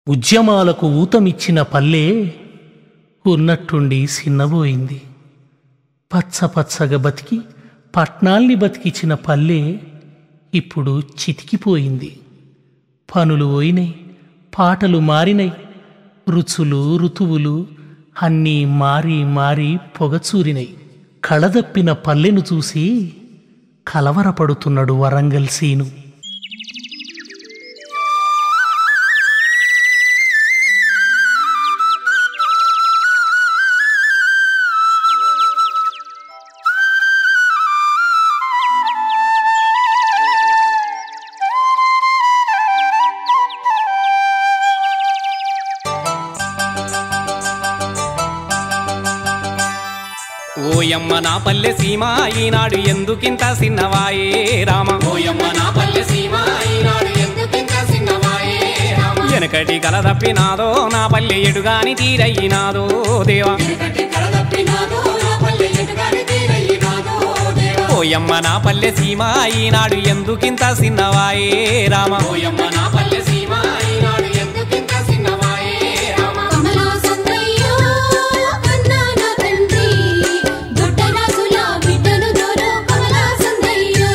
ఉద్యమాలకు ఊతమిచ్చిన పల్లె ఉన్నట్టుండి సిన్నబోయింది. పచ్చపచ్చగా బతికి పట్నాల్ని బతికించిన పల్లె ఇప్పుడు చితికిపోయింది. పనులు పోయినాయి, పాటలు మారినాయి, రుచులు ఋతువులు అన్నీ మారి మారి పొగచూరినాయి. కళదప్పిన పల్లెను చూసి కలవరపడుతున్నాడు వరంగల్ సీను. ఓయమ్మ నా పల్లె సీమ ఈనాడు ఎందుకింత సిన్నవాయే రామ. ఓయమ్మ నా పల్లె సీమ ఈనాడు ఎందుకింత సిన్నవాయే రామ. వెనకటి కలదప్పినాదో నా పల్లె ఎడుగాని తీరయ్యినాదో దేవా. వెనకటి కలదప్పినాదో నా పల్లె ఎడుగాని తీరయ్యినాదో దేవా. ఓయమ్మ నా పల్లె సీమ ఈనాడు ఎందుకింత సిన్నవాయే రామ. ఓయమ్మ నా పల్లె సీమ ఈనాడు ఎందుకింత సిన్నవాయే రామ. కమలా సందయ్యో కన్నాన తండ్రి దొడ్డరాజుల బిడ్డను దొర కమలా సందయ్యో.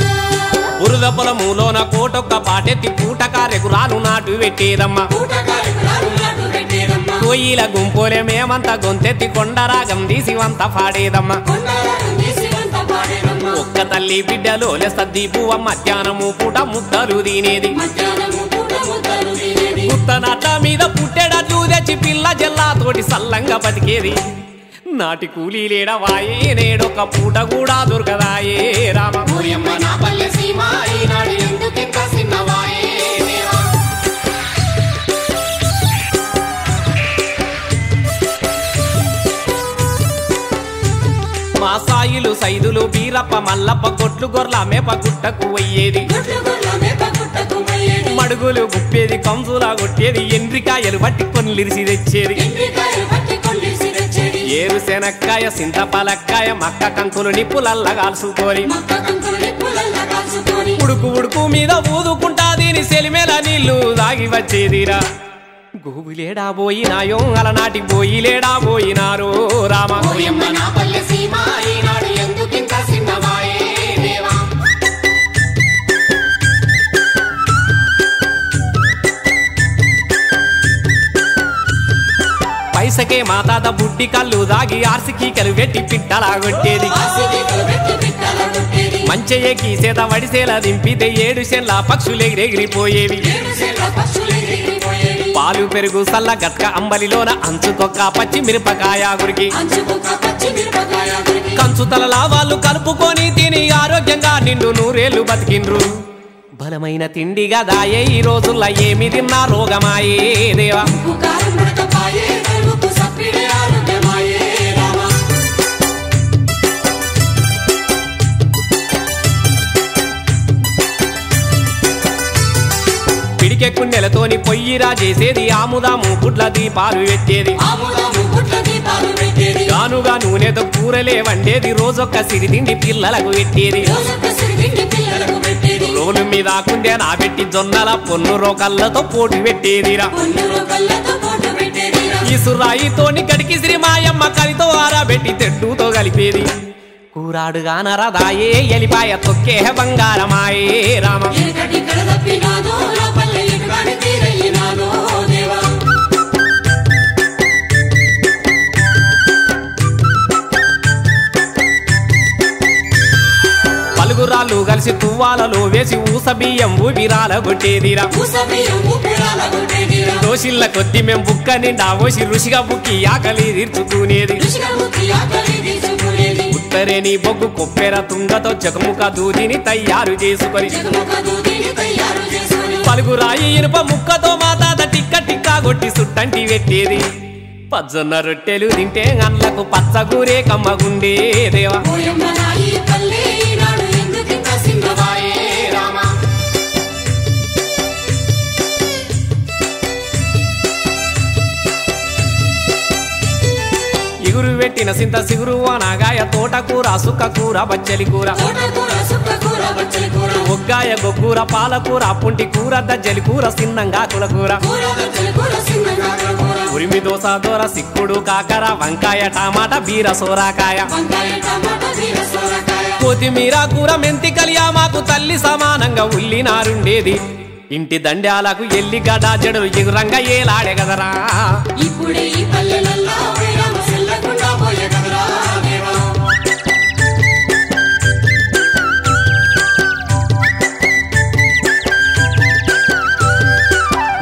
బురద పొలములోన కోటొక్క పాటెత్తి పూటకారెకు రాను నాటు పెట్టేదమ్మ. పూటకారెకురాలు నాటు పెట్టేదమ్మ. కోయిల గుంపోలే మేమంతా గొంతెత్తి కొండరాగం తీసి వంత పాడేదమ్మ. కొండరాగం తీసి వంత పాడేదమ్మ. ఒక్క తల్లి బిడ్డలోలే సద్ది పువ్వ మధ్యాహ్నము పూట ముద్దలు తినేది. మధ్యాహ్నము పూట ముద్దలు తినేది. పుట్టనట్ల మీద పుట్టెడట్లు తెచ్చి పిల్ల జల్లాతోటి సల్లంగా బతికేది. నాటి కూలీ లేడవాయే నేడొక్క పూట కూడా దొరకదాయే రామ. ఓయమ్మ నా పల్లె సీమ ఈనాడు ఎందుకింత సిన్నవాయే దేవా. మా సాయిలు సైదులు బీరప్ప మల్లప్ప కొట్లు గొర్ల మేప గుట్టకు అయ్యేది. గుడ్లు గుర్ల మేప గుట్టకు పోయేది. మడుగులు గుప్పేది, కంసులా కొట్టేది, ఎండ్రికాయలు పట్టి కొన్లిరిసి తెచ్చేది. ఎండ్రికాయలు పట్టి కొల్లిసి తెచ్చేది. ఏరు శనక్కాయ సింతపలక్కాయ మక్క కంకులు నిప్పులల్ల కాల్చుకోని మక్క కంకులు నిప్పులల్ల కాల్చుకొని ఉడుకు ఉడుకు మీద ఊదుకుంటా దీని సెలిమేల నీళ్లు దాగి వచ్చేదిరా. గోబులేడా పోయినాయో అలనాటి పోయిలేడా పోయినారో రామ. ఓయమ్మ నా పల్లె సీమ ఈనాడు ఎందుకింత సిన్నవాయే దేవా. పైసకే మా తాత బుడ్డి కళ్ళు దాగి ఆర్సికి పెట్టి పిట్టలా కొట్టేది. ఆసిగీతలు పెట్టి పిట్టల కొట్టేది. మంచెయ్య గీసేత వడిసేల దింపితే 7 సెన్ల పక్షులెగిరెగిరిపోయేవి. ఏడు సేల పక్షులు ఎగిరిపోయేవి. పాలు పెరుగు సల్ల గట్క అంబలిలోన అంచుకొక్క పచ్చి మిరపకాయ గురికి అంచుకొక పచ్చి మిరపకాయ గురికి. కంచుతలలా వాళ్ళు కలుపుకొని తిని ఆరోగ్యంగా నిండు నూరేళ్లు బతికిండ్రు. బలమైన తిండిగా దాయే ఈ రోజుల్లో ఏమి తిన్నా రోగమాయే దేవా. ఉప్పు కారం ఉడకపాయే కలుపు సప్పిడి ఆరోగ్యమాయే రామ. పిడికె కుండెలతోని పొయ్యిరా చేసేది, ఆముదాము గుడ్ల దీపాలు పెట్టేది. ఆముదము గుడ్ల దీపాలు పెట్టేది. గానుగా నూనెతో కూరలే వండేది, రోజొక్క సిరితిండి పిల్లలకు పెట్టేది. రోజొక్క సిరితిండి పిల్లలకు పెట్టేది. రోలు మీద కుండే నా పెట్టి జొన్నల పొన్ను రోకళ్ళతో పోటు పెట్టేదిరా. పొన్నులో కళ్ళతో పోటు పెట్టేదిరా. ఈ సురాయితోని గడికి శ్రీ మాయమ్మ కవితో ఆరబెట్టి తెడ్డుతో కలిపేది. కూరాడుగా నరదాయే ఎలిపాయ తొక్కే బంగారమాయే రామ. ఎనకటి కలదప్పినాదో నా పల్లె ఎటుగాని తీరయ్యినాదో దేవా. పలుగురాళ్ళు కలిసి తువ్వాలలో వేసి ఊస బియ్యం ఊపిరాల కొట్టేదిరా. ఊసబియ్యం ఊపిరాల కొట్టేదిరా. దోషిళ్ళ కొద్ది మేం బుక్క నిండా ఓసి రుచిగా బుక్కి ఆకలి తీర్చుకునేది. రుచిగా ముక్కి ఆకలి తీసుకునేది. ఉత్తరేని బొగ్గు కొప్పెర తుంగతో జగముఖ దూదిని తయారు చేసుకొని జగముఖ దూదిని తయారు చేసుకొని పలుగురాయి ఇనుప ముక్కతో మా తాత టిక్క టిక్కా కొట్టి సుట్టంటి పెట్టేది. పజ్జొన్న రొట్టెలు తింటే అన్లకు పచ్చగూరే కమ్మగుండే దేవా. ఓయమ్మ నా ఈ పల్లె ఈనాడు ఎందుకింత సిన్నవాయే రామ. ఇగురు పెట్టిన సింత సిగురు అనగాయ తోటకూర సుక్కకూర బచ్చలి కూర తోటకూర సుక్కకూర బచ్చలి కూర ఒగ్గాయ గొగ్గూర పాలకూర పుంటి కూర దజ్జలి కూర సిన్నంగా కులకూర కూర బచ్చలి కూర సిన్న దోస దోర సిక్కుడు కాకర వంకాయ టమాటా బీర సోరాకాయ కొత్తిమీర కూర మెంతి కలియా మాకు తల్లి సమానంగా ఉల్లినారుండేది ఇంటి దండాలకు ఎల్లిగడ్డ జడలు ఎగురంగా ఏలాడే కదరా ఇప్పుడే ఈ పల్లెలల్లో వైరాము చెల్లకుండా పోయే కదరా దేవా.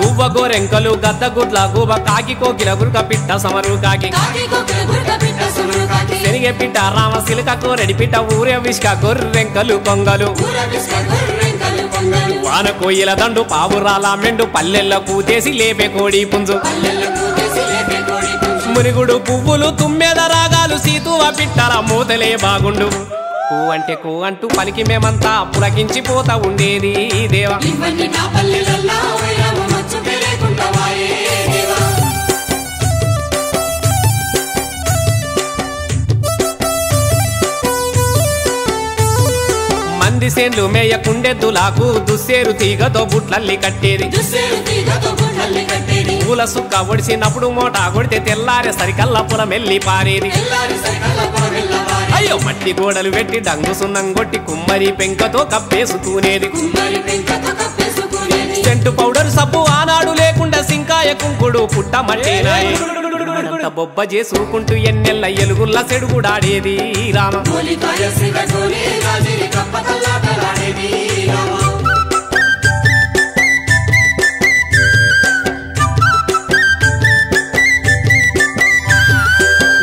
గువ్వ గోరెంకలు గద్ద గుడ్ల గువ్వ కాకి కోకిల గురుక పిట్ట సమరు కాకి శనిగె పిట్ట రామ సిలుక కోరెడి పిట్ట ఊరే విష్క గొర్రెంకలు కొంగలు వాన కోయిల దండు పావురాల మెండు పల్లెల్ల కూతేసి లేపే కోడి పుంజు మునిగుడు పువ్వులు తుమ్మెద రాగాలు సీతువ పిట్టల మూతలే బాగుండు కూ అంటే కూ అంటూ పలికి మేమంతా పులకించిపోతా ఉండేది దేవా. మంది సేన్లు మేయకుండెద్దులాకు దుస్సేరు తీగతో బుట్లల్లి కట్టేది పూల సుక్క ఒడిసినప్పుడు మోటా కొడితే తెల్లారే సరికల్లా పులమెల్లి పారేది అయ్యో మట్టి గోడలు పెట్టి డంగు సున్నం కొట్టి కుమ్మరి పెంకతో కప్పేసుకునేది సెంటు పౌడర్ సబ్బు ఆనాడు లేకుండా సింకాయ కుంకుడు పుట్టమట్టేనాయి బొబ్బ చేసుకుంటూ ఎన్నెల్ల ఎలుగుల్ల సెడుగుడాడేది రామ.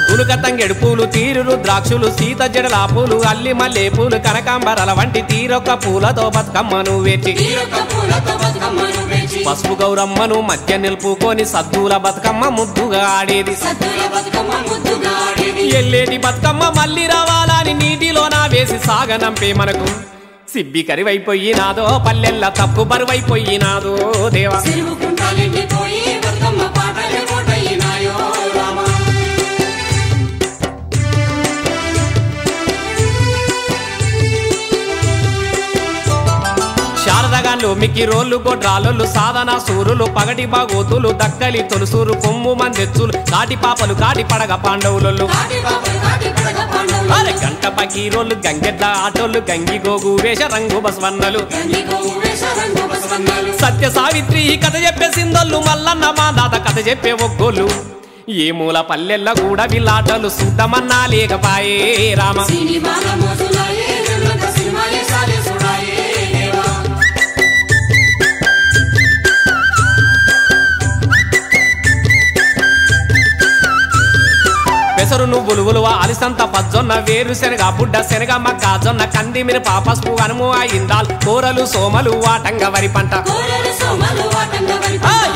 గునుక తంగెడు పూలు తీరులు ద్రాక్షులు సీత జడల పూలు అల్లి మల్లె పూలు కనకాంబరాల వంటి తీరొక్క పూలతో బతుకమ్మను వేచి పసుపు గౌరమ్మను మధ్య నిలుపుకొని సద్దుల బతుకమ్మ ముద్దుగా ఆడేది ఎల్లేటి బతుకమ్మ మళ్ళీ రావాలని నీటిలో నా వేసి సాగనంపే మనకు సిబ్బి కరివైపోయినాదో పల్లెల్ల తప్పు బరువైపోయినాదో దేవా. శారదగాన్లు మిక్కి రోళ్ళు గొడ్రాళ్ళు సాధన సూరులు పగటి బాగోతులు దక్కలి తొలుసూరు కొమ్ము మందెచ్చులు కాటి పాపలు కాటి పడగ పాండవులు అరే గంట పకీరోళ్ళు గంగెట్ల ఆటోళ్ళు గంగి గోగు వేష రంగు బస్వన్నలు సత్య సావిత్రి కథ చెప్పే సిందోళ్ళు మల్లన్న మా దాత కథ చెప్పే ఒగ్గోళ్ళు ఏ మూల పల్లెల్ల కూడా వీళ్ళాటలు సుద్దమన్నా లేకపాయే రామ. పెసరు నువ్వులు ఉలువ అలిసంత పజ్జొన్న వేరుశెనగ బుడ్డ శనగ మక్క జొన్న కంది మిరప పసుపు అనుము ఇందాల్ కూరలు సోమలు వాటంగ వరి పంట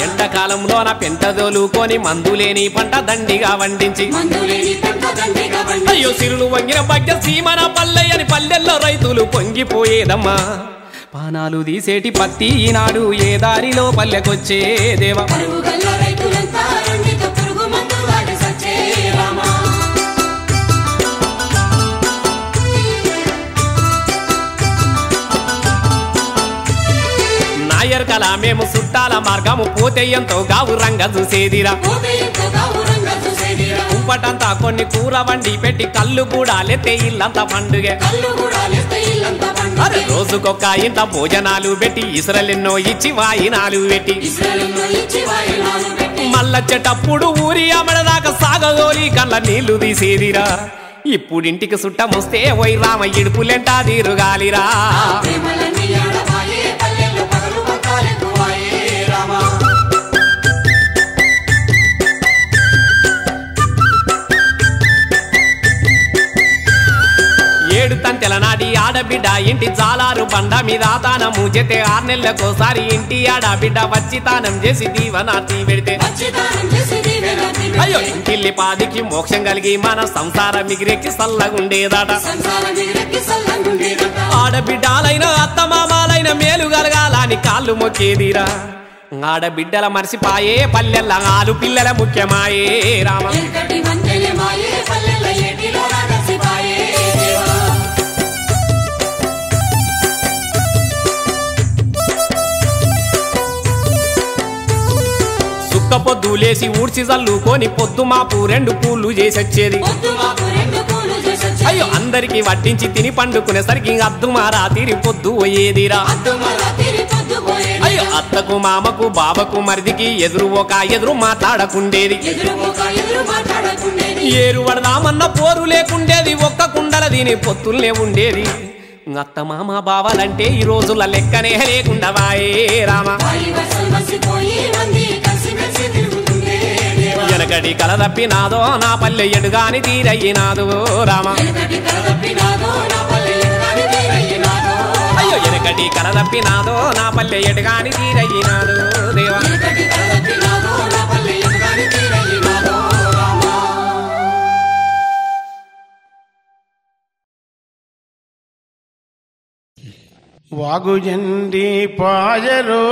ఎండాకాలంలోన పెంటదోలుకొని మందులేని పంట దండిగా వండించి అయ్యో సిరులు వంగిన భాగ్య సీమన పల్లెయని పల్లెల్లో రైతులు పొంగిపోయేదమ్మా పానాలు తీసేటి పత్తి ఈనాడు ఏ దారిలో పల్లెకొచ్చే దేవా. నాయర్కల మేము చుట్టాల మార్గము పోతే ఎంతో గావు రంగ చూసేదిరా ఉప్పటంతా కొన్ని కూర వండి పెట్టి కళ్ళు కూడా లెత్తే ఇల్లంతా పండుగ అరే రోజుకొక్క ఇంత భోజనాలు పెట్టి ఇసురలెన్నో ఇచ్చి వాయినాలు పెట్టి మళ్ళొచ్చేటప్పుడు ఊరి అమడదాకా సాగదోలి కళ్ళ నీళ్లు తీసేదిరా ఇప్పుడింటికి సుట్టమొస్తే ఓయ్ రామ ఇడుపులెంటా తీరుగాలిరా. ఏడు తంతెల నాటి ఆడబిడ్డ ఇంటి జాలారు బండ మీద తానము జతే 6 నెలలకోసారి ఇంటి ఆడబిడ్డ వచ్చి తానం చేసి దీవనార్తి పెడితే అయ్యో ఇంటిల్లి పాదికి మోక్షం కలిగి మన సంసారం మిగిరెక్కి సల్లగుండేదట. ఆడబిడ్డాలైన అత్తమామాలైన మేలు కలగాలని కాళ్ళు మొక్కేదిరా ఆడబిడ్డల మర్చిపాయే పల్లెల్ల ఆలు పిల్లల ముఖ్యమాయే రామ. పొద్దులేసి ఊడ్చి చల్లుకొని పొద్దు మాపు 2 పూలు చేసొచ్చేది. అయ్యో అందరికి వడ్డించి తిని పండుకునేసరికి అద్దు మా రాత్రి పొద్దు పోయేదిరా. అయ్యో అత్తకు మామకు బావకు మరిదికి ఎదురు మాట్లాడకుండేది. ఏరు పడదామన్న పోరు లేకుండేది. ఒక్క కుండల దీని పొత్తుల్నే ఉండేది. అత్త మామ బావాలంటే ఈ రోజుల లెక్కనే లేకుండా వాయే రామ. ఎనకడి కల తప్పినాదో నా పల్లె ఎడుగాని తీరయ్యినాదు రామ. అయ్యో ఎనకటి కల తప్పినాదో నా పల్లె ఎడుగాని తీరయ్యినాదు దేవా. వాగుజండి పాయరో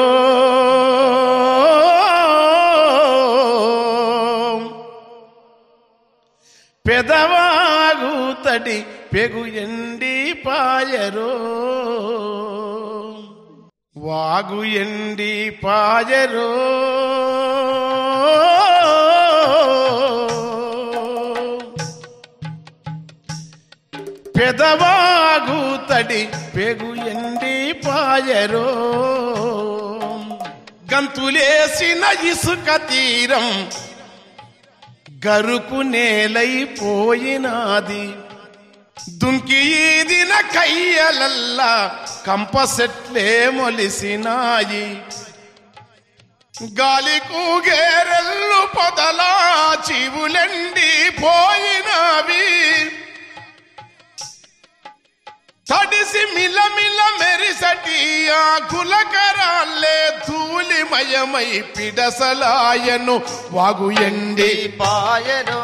పెదవాగు తడి పెగు ఎండి పాయరో. వాగు ఎండి పాయరో పెదవాగు తడి పెగు ఎండి పాయరో. గంతులేసిన ఇసుక తీరం గరుకు నేలైపోయినాది. దుంకి ఈదిన కయ్యలల్లా కంపసెట్లే మొలిసినాయి. గాలి కూగేరెల్లు పొదలా చివులెండి పోయినవి. తడిసి మిలమిల మెరిసటి ఆకులకరాలే ధూళిమయమై పిడసలాయను. వాగు ఎండి పాయరో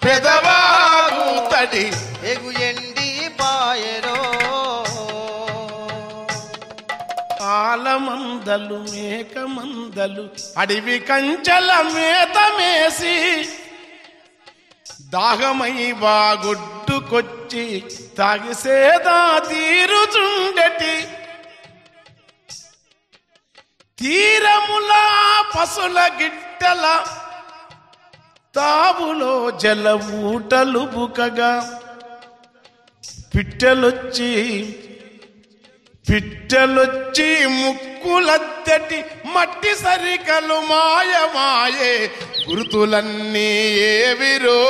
పెదవాగు తడి ఎగు ఎండి పాయరో. ఆలమందలు మేకమందలు అడవి కంచెల మేతమేసి దాహమై బాగొడ్డుకొచ్చి తాగిసేదా తీరుచుండెటి. తీరములా పసుల గిట్టల తావులో జల ఊటలు బుకగా పిట్టలొచ్చి ముక్కులద్దటి మట్టి సరికలు మాయమాయే. గుర్తులన్నీ ఏవిరో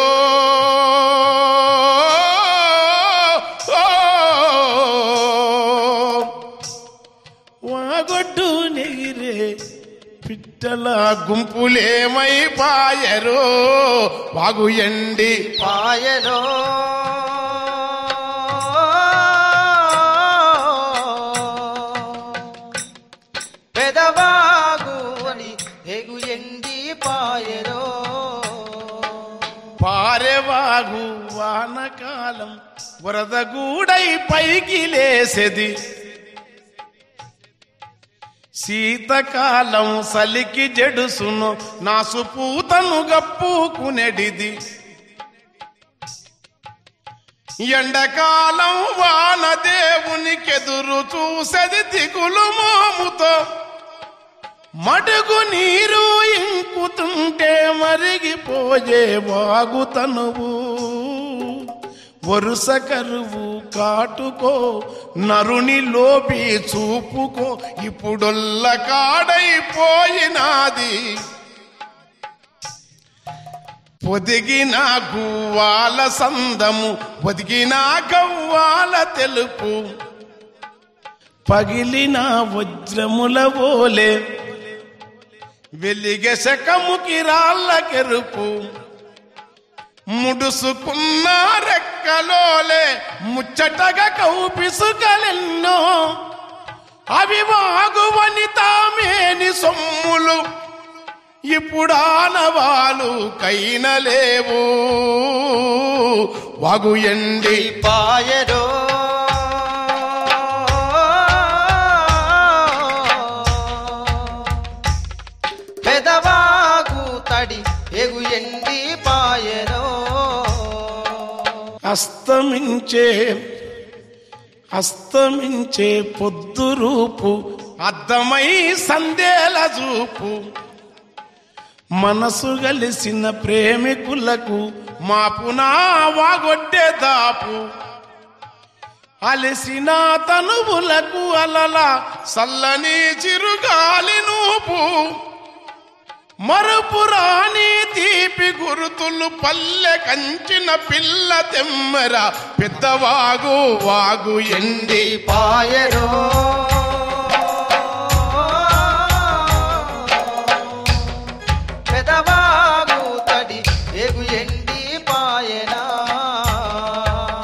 వాగొడ్డు నెగిరే పిట్టల గుంపులేమై పాయరో. వాగు ఎండి పాయరో పెదవాగు అని ఎగు ఎండి పాయరో. పారెవాగు వానకాలం వరదగూడై పైకి లేసెది. శీతకాలం సలికి జడుసును నాసుపూతను గప్పుకునెడిది. ఎండకాలం వానదేవునికెదురు చూసెది దిగులు మోముతో. మడుగు నీరు ఇంకుతుంటే మరిగిపోయే వాగుతనువు. వరుస కరువు కాటుకో నరుని లోపి చూపుకో. ఇప్పుడొల్ల కాడైపోయినాది. పొదిగిన గువ్వాల సందము పొదిగిన గవ్వాల తెలుపు. పగిలిన వజ్రముల ఓలే వెలిగె శకముకి రాళ్ళ కెరుపు. ముడుసుకున్న రెక్కలోలే ముచ్చటగా కౌపిసుకలెన్నో. అవి వాగువని తామేని సొమ్ములు ఇప్పుడానవాలు కైనలేవు. వాగు ఎండి పాయరో పెదవాగు తడి ఎగు ఎండి పాయరో. అస్తమించే పొద్దు ముద్దు రూపు అద్దమై సందేల చూపు మనసు గలిసిన ప్రేమికులకు మాపునా వాగొడ్డే దాపు అలసిన తనువులకు అలల సల్లని చిరుగాలి నూపు మరుపురాని తీపి గురుతులు పల్లె కంచిన పిల్ల తెమ్మర పెద్దవాగు వాగు ఎండి పాయరో పెదవాగు తడి ఏగు ఎండి పాయనా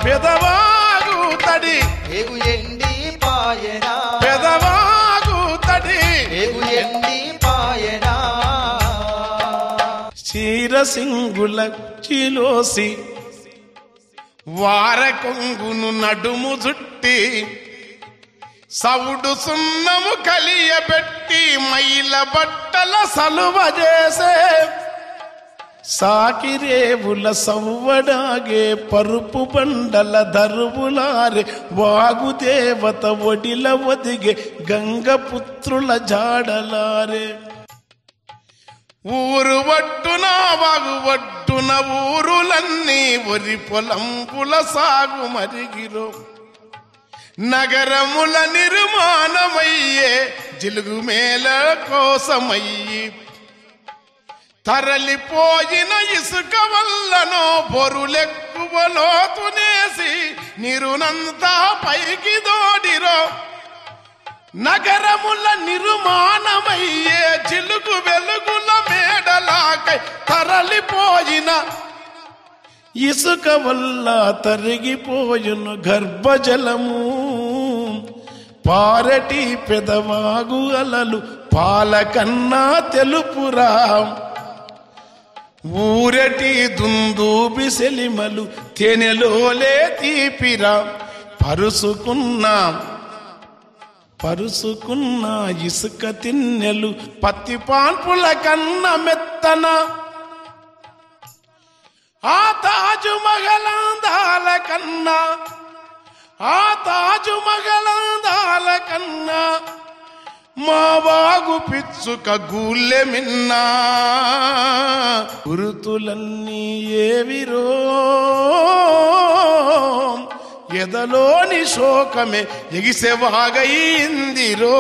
పెదవాగు తడి ఏగు ఎండి పాయనా పెదవాగు తడి ఏగు ఎండి పాయనా చీరసింగుల చిలోసి వార కొంగును నడుము జుట్టి సవుడు సున్నము కలియబెట్టి మైల బట్టల సలువ చేసే సాకిరేవుల సవ్వడాగే పరుపు బండల దరువులారే వాగుదేవత ఒడిల ఒదిగే గంగపుత్రుల జాడలారే ఊరు ఒడ్డున వాగు ఒడ్డున ఊరులన్నీ ఒరి పొలంపుల సాగు మరిగిరో నగరముల నిర్మాణమయ్యే జిలుగు మేల కోసమయ్యి తరలిపోయిన ఇసుక వల్లనో బొరులెక్కువ లోతునేసి నిరునంతా పైకి దోడిరో నగరముల నిర్మాణమయ్యే జిలుగు వెలుగుల మేడలాకై తరలిపోయిన ఇసుక వల్ల తరిగిపోయును గర్భజలము పారటి పెదవాగు అలలు పాలకన్నా తెలుపురా ఊరటి దుందూబి సెలిమలు తేనెలోలే తీపిరా పరుసుకున్న ఇసుక తిన్నెలు పత్తి పాన్పుల కన్న మెత్తన ఆ తాజు మగలాందాల కన్నా మా వాగు పిచ్చుక గూళ్ళె మిన్నా గురుతులన్నీ ఏవిరో ఎదలోని శోకమే ఎగిసెవాగయిందిరో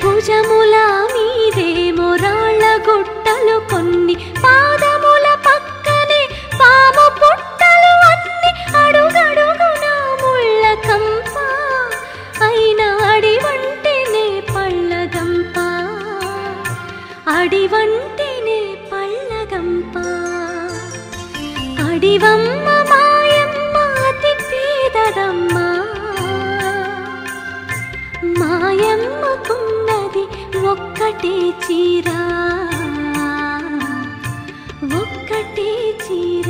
భుజముల మీదే మొరా అడివంటేనే పళ్ళగంప అడివమ్మ మాయమ్మ అతి పేదదమ్మ మాయమ్మకున్నది ఒక్కటే చీర ఒక్కటే చీర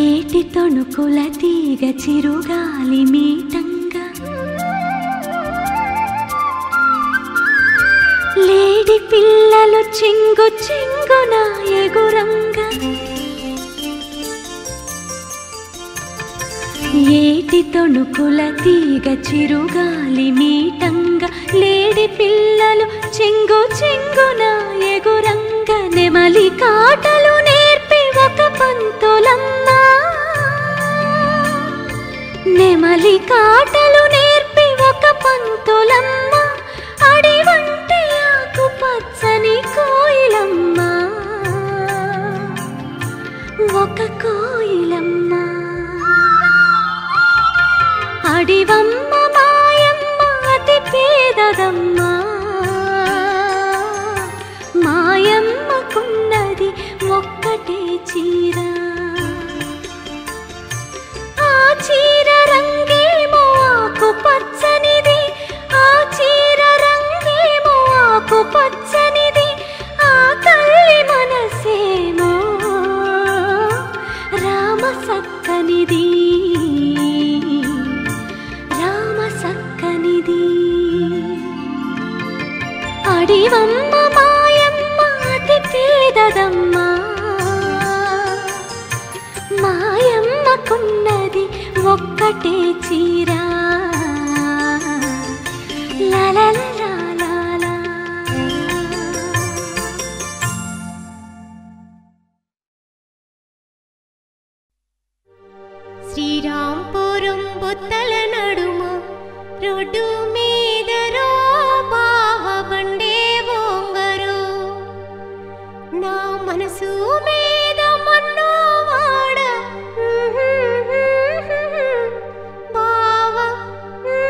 ఏటి తొణుకుల తీగ చిరుగాలి మీటంగా లేడి పిల్లలు చెంగు చెంగున ఎగురంగా ఏటి తొణుకుల తీగ చిరుగాలి మీటంగా లేడి పిల్లలు చెంగు చెంగున ఎగురంగా నెమలి కాటలు నేర్పి ఒక పంతులమ్మ నెమలి కాటలు నేర్పి ఒక పంతులమ్మ అడివంటే ఆకు పచ్చని కోయిలమ్మ ఒక కోయిలమ్మ అడివమ్మ మాయమ్మ అతి పేదదమ్మ మాయమ్మకున్నది ఒక్కటే చీర ఆ చీర రంగేమో ఆకు పచ్చనిది ఆ చీర రంగేమో ఆకు పచ్చనిది ఆ తల్లి మనసేమో రామ సక్కనిది రామ సక్కనిది అడివమ్మ మాయమ్మ అతి పేదదమ్మ మాయమ్మకున్నది ఒక్కటే చీర లలలలాలా. శ్రీరాంపురం బొత్తల నడుమ రోడ్డు మీదరో బావ బండే బొంగరు నా మనసు మీద మన్నో వాడ బావ మీద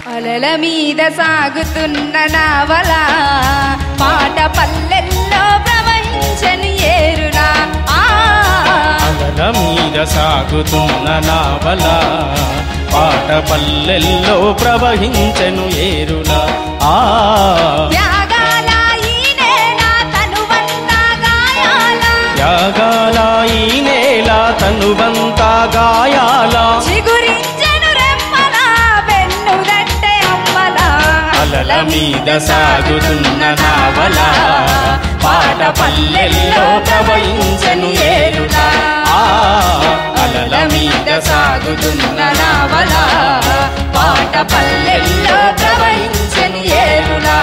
అలల మీద సాగుతున్న నావల పాట పల్లెల్లో ప్రవహించని ఏరులా అలల మీద సాగుతున్న నావల పాట పల్లెల్లో ప్రవహించెను ఏరులా త్యాగాల ఈ నేల తనువంతా గాయాల త్యాగాల ఈ నేల తనువంతా గాయాల చిగురించెను రెమ్మల వెన్నుదంటే అమ్మల అలల మీద సాగుతున్న నావల పాట పల్లెల్లో ప్రవహించెను ఏరులా అలల మీద సాగుతున్న నావల పాట పల్లెల్లో ప్రవహించెను ఏరులా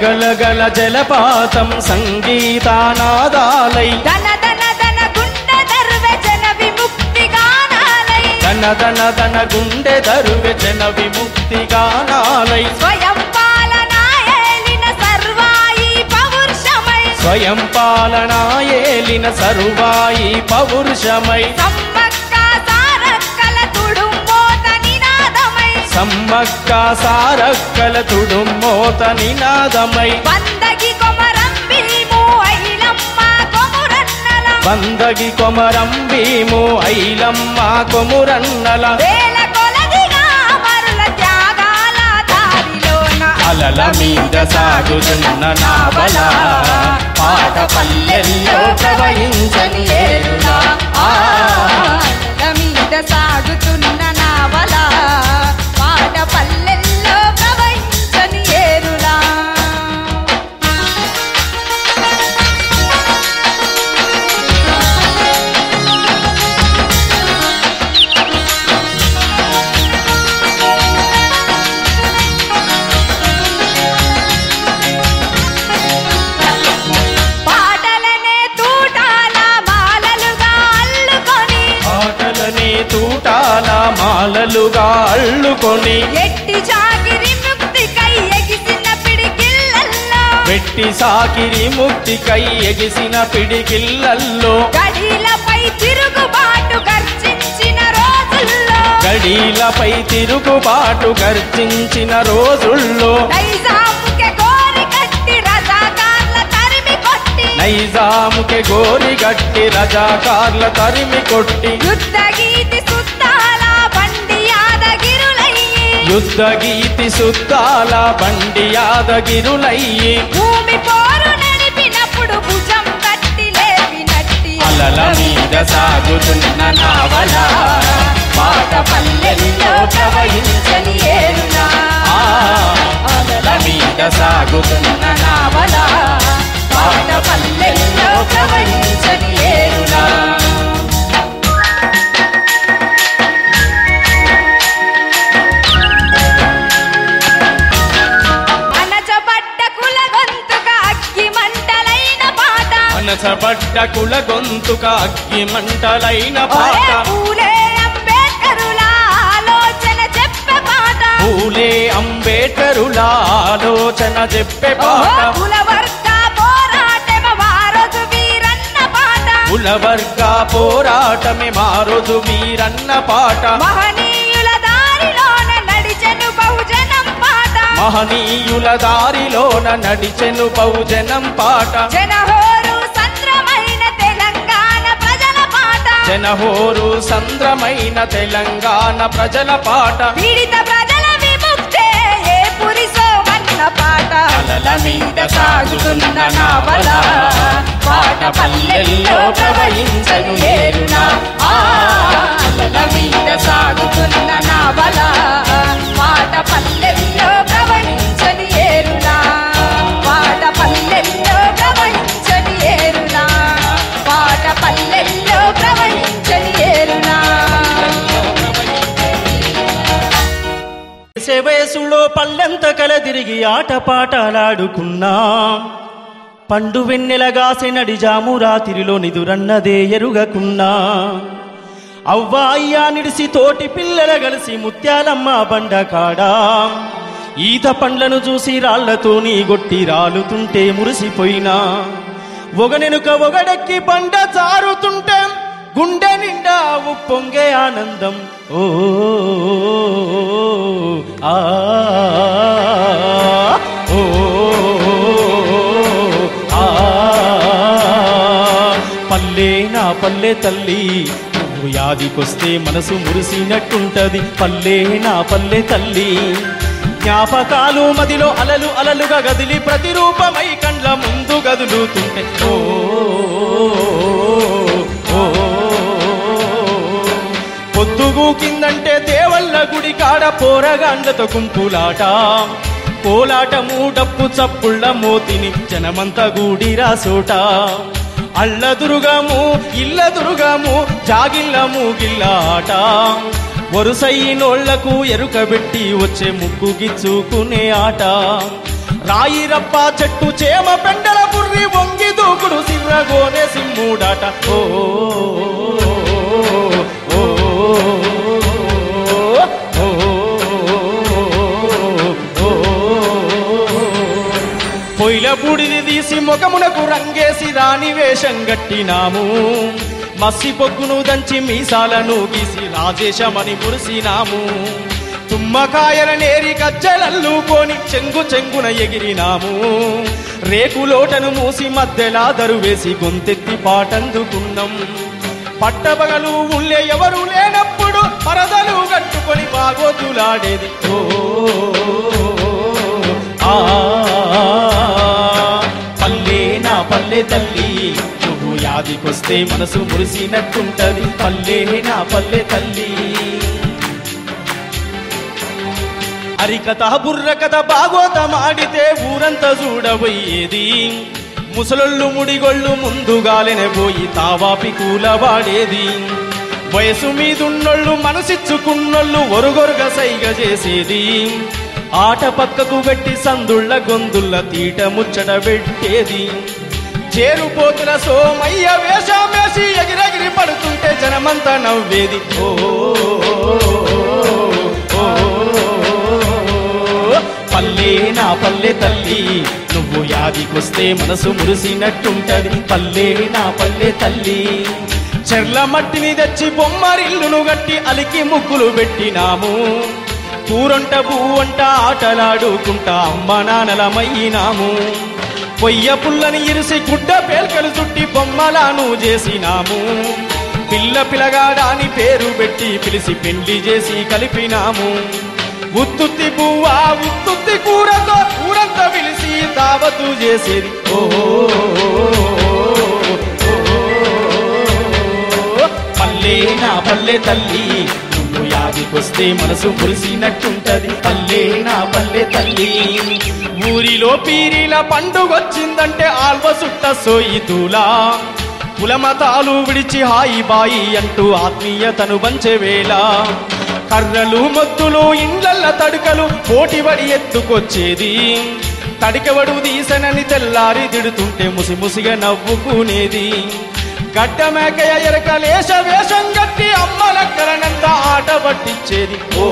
గల గల జలపాతం సంగీతానాదాలై ధన ధన ధన గుండె దర్వె జన విముక్తి గానాలై ధన ధన ధన గుండె దరువె జన విముక్తి గానాలై స్వయం పాలన ఏలిన సర్వాయి పౌరుషమై స్వయం పాలన ఏలిన సర్వాయి పౌరుషమై సమ్మక్క సారక్కల తుడుమోత నినాదమై వందగి కొమరం భీము ఐలమ్మ కొమురన్నల వందగి కొమరం భీము ఐలమ్మ కొమురన్నల వేల కొలదిగా మరుల త్యాగాల దారిలోన అలల మీద సాగుతున్న నావల పాట పల్లెల్లో ప్రవహించని ఏరులా అలల మీద సాగుతున్న నావల పాట పల్లెల్లో ప్రవహించని ఏరులా పాటలనే తూటాల మాలలుగా అల్లుకొని పాటలనే తూటాల మాలలుగా అల్లుకొని ఎట్టి చాకిరి ముక్తికై ఎగిసిన పిడికిళ్ళల్లో వెట్టి సాకిరి ముక్తికై ఎగిసిన పిడికిళ్ళల్లో గడిలపై తిరుగుబాటు గర్జించిన రోజుల్లో గడీలపై తిరుగుబాటు గర్జించిన రోజుల్లో నైజాముకే గోరి కట్టి రజాకార్ల తరిమి కొట్టి నైజాముకే గోరి గట్టి రజాకార్ల తరిమి కొట్టి యుద్ధ గీతి సుత్తాల బండి యాదగిరులయ్యి యుద్ధ గీతి సుత్తాల బండి యాదగిరులయ్యి భూమి పోరు నడిపినప్పుడు భుజం తట్టి లేపినట్టి అలల మీద సాగుతున్న నావల పాట పల్లెల్లో ప్రవహించని ఏరులా అలల మీద సాగుతున్న నావల పాట పల్లెల్లో ప్రవహించని ఏరులా అణచబడ్డ కుల గొంతుక అగ్గి మంటలైన పాట మనసబడ్డ కుల గొంతుక అగ్గి మంటలైన పాట పూలే అంబేద్కరుల ఆలోచన చెప్పే పాట పూలే అంబేద్కరుల ఆలోచన చెప్పే పాట కుల వర్గ పోరాటమ వారొదు వీరన్న పాట కుల వర్గ పోరాటమే మారోజు వీరన్న పాట మహనీయుల దారిలోన నడిచెను బహుజనం పాట మహనీయుల దారిలోన నడిచెను బహుజనం పాట జనహోరు సంద్రమైన తెలంగాణ ప్రజల పాట జనహోరు సంద్రమైన తెలంగాణ ప్రజల పాట పీడిత ప్రజల విముక్తే ఏ పురిసో మన్న పాట అలల మీద సాగుతున్న నావల పాట పల్లెల్లో ప్రవహించను ఏరులా అలల మీద సాగుతున్న నావల పాట పల్లెల్లో ప్రవహించని ఏరులా పాట పల్లెల్లో ప్రవహించని ఏరులా పాట పల్లెల్లో ప్రవహించని ఏరులా వయసులో పల్లెంత కల తిరిగి ఆట పాటలాడుకున్నాం పండు వెన్నెలగాసె నడిజాము రాతిరిలో నిదురన్నదే ఎరుగకున్నా అవ్వ అయ్యా నిడిసి తోటి పిల్లల కలిసి ముత్యాలమ్మ బండ కాడా ఈత పండ్లను చూసి రాళ్లతోని గొట్టి రాలుతుంటే మురిసిపోయినా ఒగనెనుక ఒగడెక్కి బండ జారుతుంటే గుండె నిండా ఉప్పొంగే ఆనందం ఓ ఆ ఓ ఆ పల్లె నా పల్లె తల్లి నువ్వు యాదికొస్తే మనసు మురిసినట్టుంటది పల్లె నా పల్లె తల్లి జ్ఞాపకాలు మదిలో అలలు అలలుగా గదిలి ప్రతిరూపమై కండ్ల ముందు గదులుతుంటే ఓ పొద్దుగు కిందంటే దేవళ్ళ గుడి కాడ పోరగాండ్లతో గుంపులాట కోలాటము డప్పు చప్పుళ్ళ మోతిని జనమంతా గూడిరా సోట అల్లదురుగాము ఇల్లదురుగాము జాగిల్లము గిల్లాట వరుసైనోళ్లకు ఎరుకబెట్టి వచ్చే ముగ్గు గిచ్చుకునే ఆట రాయి రప్ప చెట్టు చేమ పెండల బుర్రి వంగి దూకుడు సిర్రగోనే సిమ్ముడాట ఓ పొయ్యిల బూడిది తీసి ముఖమునకు రంగేసి రాణి వేషం గట్టినాము మస్సి పొగ్గును దంచి మీసాలను గీసి రాజేశమని మురిసినాము తుమ్మకాయల నేరి కజ్జలల్లుకొని చెంగు చెంగున ఎగిరినాము రేకులోటను మూసి మధ్యలా దరువేసి గొంతెత్తి పాటందుకున్నాం పట్టబగలు ఉళ్ళే ఎవరు లేనప్పుడు పరదలు కట్టుకొని బాగోతులాడేది ఓ ఆ పల్లె నా పల్లె తల్లి నువ్వు యాదికొస్తే మనసు మురిసినట్టుంటది పల్లె నా పల్లె తల్లి హరికథ బుర్రకథ బాగోతమాడితే ఊరంతా చూడబోయేది ముసలొళ్ళు ముడిగొళ్ళు ముందుగాలెనే పోయి తావాపి కూలవాడేది వయసు మీదున్నోళ్ళు మనసిచ్చుకున్నోళ్ళు ఒరుగొరుగా సైగ చేసేది ఆట పక్కకు పెట్టి సందుళ్ళ గొంతుళ్ళ తీట ముచ్చట పెట్టేది చేరుపోతుల సోమయ్య వేషామేసి ఎగిరెగిరి పడుతుంటే జనమంతా నవ్వేది ఓ పల్లె నా పల్లె తల్లి నువ్వు యాదికొస్తే మనసు మురిసినట్టుంటది పల్లె నా పల్లె తల్లి చెర్ల మట్టిని తెచ్చి బొమ్మరిల్లును గట్టి అలికి ముగ్గులు పెట్టినాము కూరంట బూవంట ఆటలాడుకుంటా అమ్మ నాన్నలమయ్యినాము పొయ్య పుల్లని ఇరిసి గుడ్డ పేల్కలు చుట్టి బొమ్మలాను చేసినాము పిల్ల పిలగాడాని పేరు పెట్టి పిలిచి పెండ్లి చేసి కలిపినాము ఉత్తుత్తి పువ్వా ఉత్తుత్తి కూరతో ఊరంతా పిలిచి దావతు చేసేది ఓ పల్లె నా పల్లె తల్లి నువ్వు యాదికొస్తే మనసు మురిసినట్టుంటది పల్లె నా పల్లె తల్లి ఊరిలో పీరిల పండుగొచ్చిందంటే ఆల్వ సుట్ట సోయితులా కులమతాలు విడిచి హాయి బాయి అంటూ ఆత్మీయతను పంచే వేళ కర్రలు మొత్తులు ఇండ్లల్ల తడుకలు పోటీబడి ఎత్తుకొచ్చేది తడికవడు తీసనని తెల్లారి దిడుతుంటే ముసిముసిగా నవ్వుకునేది గడ్డ మేకయ ఎరకలేశ వేషం గట్టి అమ్మలక్కలనంతా ఆట పట్టించేది ఓ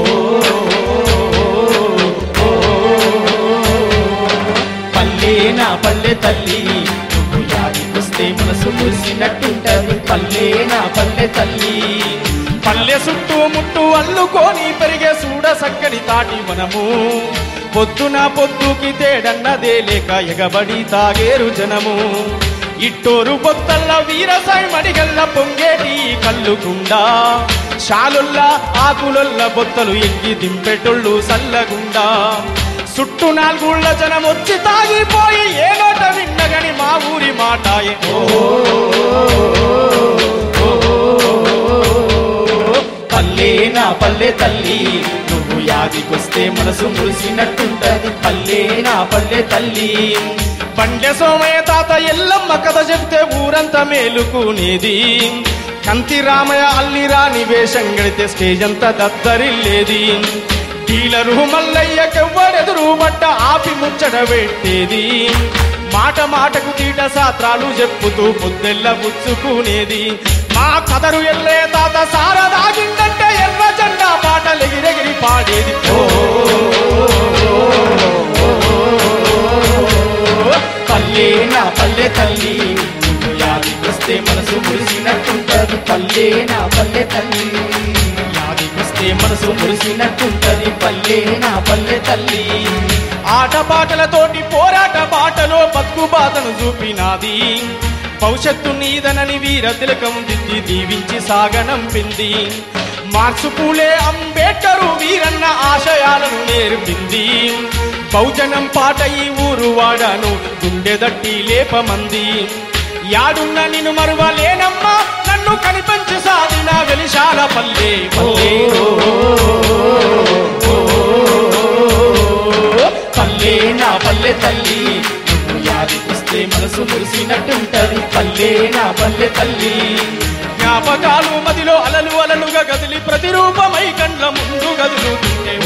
పల్లె నా పల్లె తల్లి నువ్వు యాదికొస్తే మనసు మురిసినట్టుంటది పల్లె నా పల్లె తల్లి పల్లె చుట్టూ ముట్టు అల్లుకొని పెరిగే చూడ సక్కని తాటి మనము పొద్దున పొద్దుకి తేడన్నదే లేక ఎగబడి తాగేరు జనము ఇట్టోరు బొత్తల్ల వీరసాయి మడిగల్ల పొంగేటి కళ్ళుకుండా షాలుల్లా ఆకులొల్ల బొత్తలు ఎక్కి దింపెటొళ్ళు సల్లగుండా చుట్టూ నాలుగుళ్ళ జనం వచ్చి తాగిపోయి ఏ నోట విన్నగని మా ఊరి మాటాయే పల్లె నా పల్లె తల్లి నువ్వు యాదికొస్తే మనసు మురిసినట్టుంటది పల్లె నా పల్లె తల్లి పండ్య సోమయ్య తాత ఎల్లమ్మ కథ చెప్తే ఊరంతా మేలుకునేది కంతి రామయ్య అల్లిరాని వేషం గడితే స్టేజ్ అంతా దద్దరిల్లేది డీలరు మల్లయ్యకెవ్వరెదురు బట్ట ఆపి ముచ్చట పెట్టేది మాట మాటకు తీట శాస్త్రాలు చెప్పుతూ పొద్దెల్ల పుచ్చుకునేది మా కదరు ఎల్లే తాత సారదాగిందంటే ఎర్ర జెండా పాటలు ఎగిరెగిరి పాడేది పల్లె నా పల్లె తల్లి యాదికొస్తే మనసు మురిసినట్టుంటది పల్లె నా పల్లె తల్లి యాదికొస్తే మనసు మురిసినట్టుంటది పల్లె నా పల్లె తల్లి ఆటపాటలతోటి పోరాట బాటలో బతుకు బాధను చూపినాది భవిష్యత్తు నీదనని వీర తిలకం దిద్ది దీవించి సాగనంపింది మార్క్స్ పూలే అంబేడ్కరు వీరన్న ఆశయాలను నేర్పింది బహుజనం పాట ఈ ఊరు వాడాను గుండెదట్టి లేపమంది యాడున్న నిన్ను మరువలేనమ్మా నన్ను కనిపించి సాగిన వెలిశాల పల్లె పల్లె పల్లె నా పల్లె తల్లి నువ్వు యాదికొస్తే మనసు మురిసినట్టుంటది పల్లె నా పల్లె తల్లి జ్ఞాపకాలు మదిలో అలలు అలలుగా గదిలి ప్రతిరూపమై కండ్ల ముందు గదులుతుంటే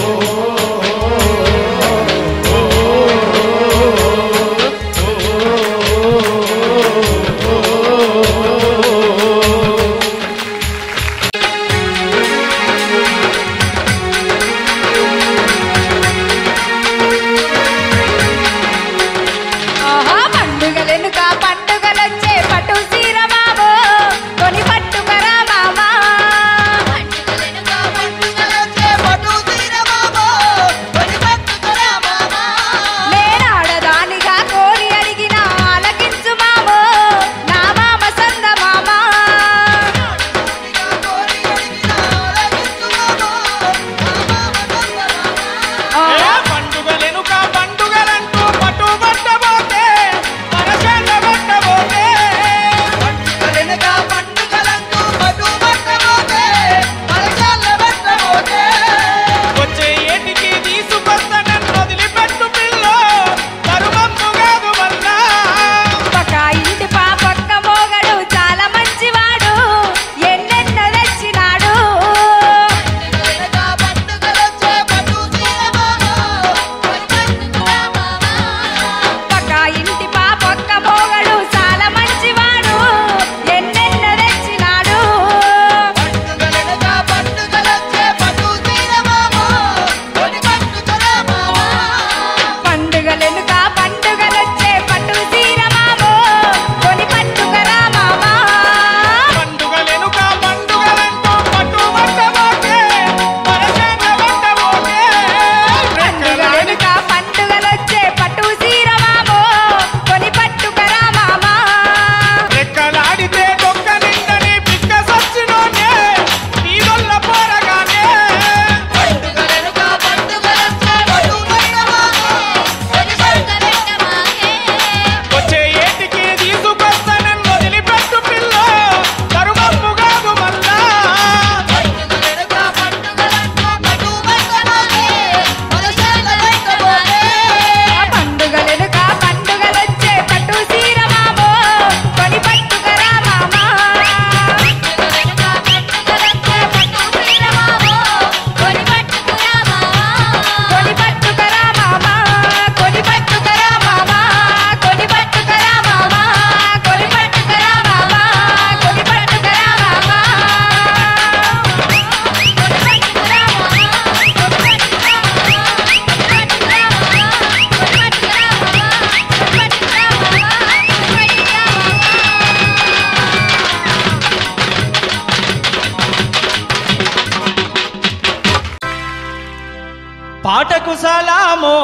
పాటకు సలామో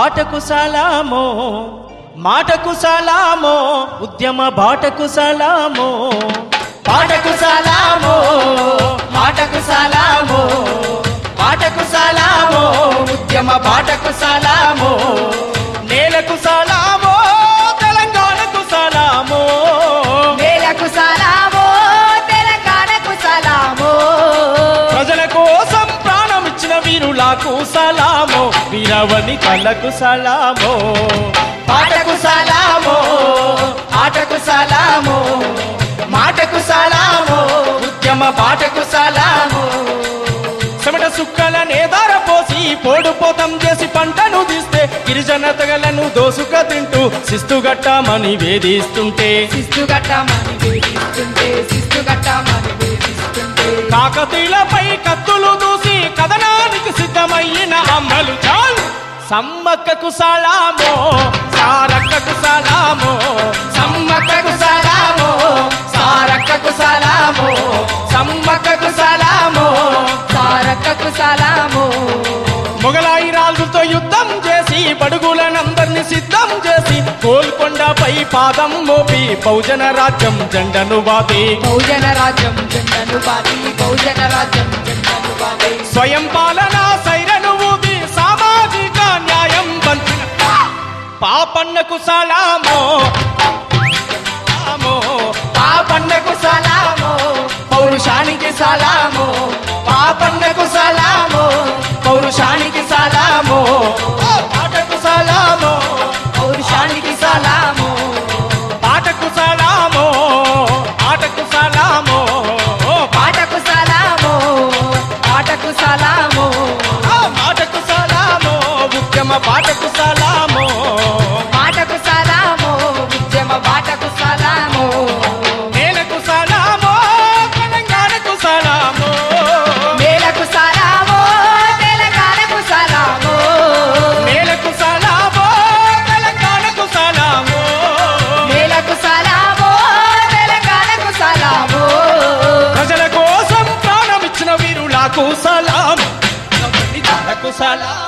ఆటకు సలామో మాటకు సలామో ఉద్యమ బాటకు సలామో పాటకు సలామో మాటకు సలామో మాటకు సలామో ఉద్యమ బాటకు సలామో నేలకు సలామో తెలంగాణకు సలామో నేలకు సలామో తెలంగాణకు సలామో ప్రజల కోసం ప్రాణమిచ్చిన వీరులకు సలామో వీరవని కళ్ళకు సలామో పాటకు సలామో ఆటకు సలామో మాటకు సలామో ఉద్యమ బాటకు సలామో చెమట సుక్కల నేదార పోసి పోడు పోతం చేసి పంటను తీస్తే గిరిజన తెగలను దోసుక తింటూ శిస్తుగట్టమని వేధిస్తుంటే కాకతీయులపై కత్తులు దూసి కథనానికి సిద్ధమయ్యిన అమ్మలు చాలు సమ్మక్కకు సలామో సారక్కకు సలామో సమ్మక్కకు సలామో సారక్కకు సలామో సమ్మక్కకు సలామో సారక్కకు సలామో మొగలాయి రాజులతో యుద్ధం చేసి బడుగులనందరినీ సిద్ధం చేసి గోల్కొండపై పాదం మోపి బహుజన రాజ్యం జెండను బాతి స్వయం పాలన సైరను ఊది సామాజిక న్యాయం పంచిన పాపన్నకు సలామో పాపన్నకు సలామో పౌరుషానికి సలామో పాపన్నకు సలామో పౌరుషానికి సలామో పాటకు సలామో పౌరుషానికి సలామో పాటకు సలామో ఆటకు సలామో పాటకు సలామో పాటకు సలామో మాటకు సలామో ఉద్యమ పాటకు సలామో పాటకు సలామో ఉద్యమ పాటకు సలామో నేలకు సలామో తెలంగాణకు సలామో నేలకు సలామో తెలంగాణకు సలామో నేలకు సలామో తెలంగాణకు సలామో నేలకు సలామో తెలంగాణకు సలామో ప్రజల కోసం ప్రాణమిచ్చిన వీరులకు సలాం సలాం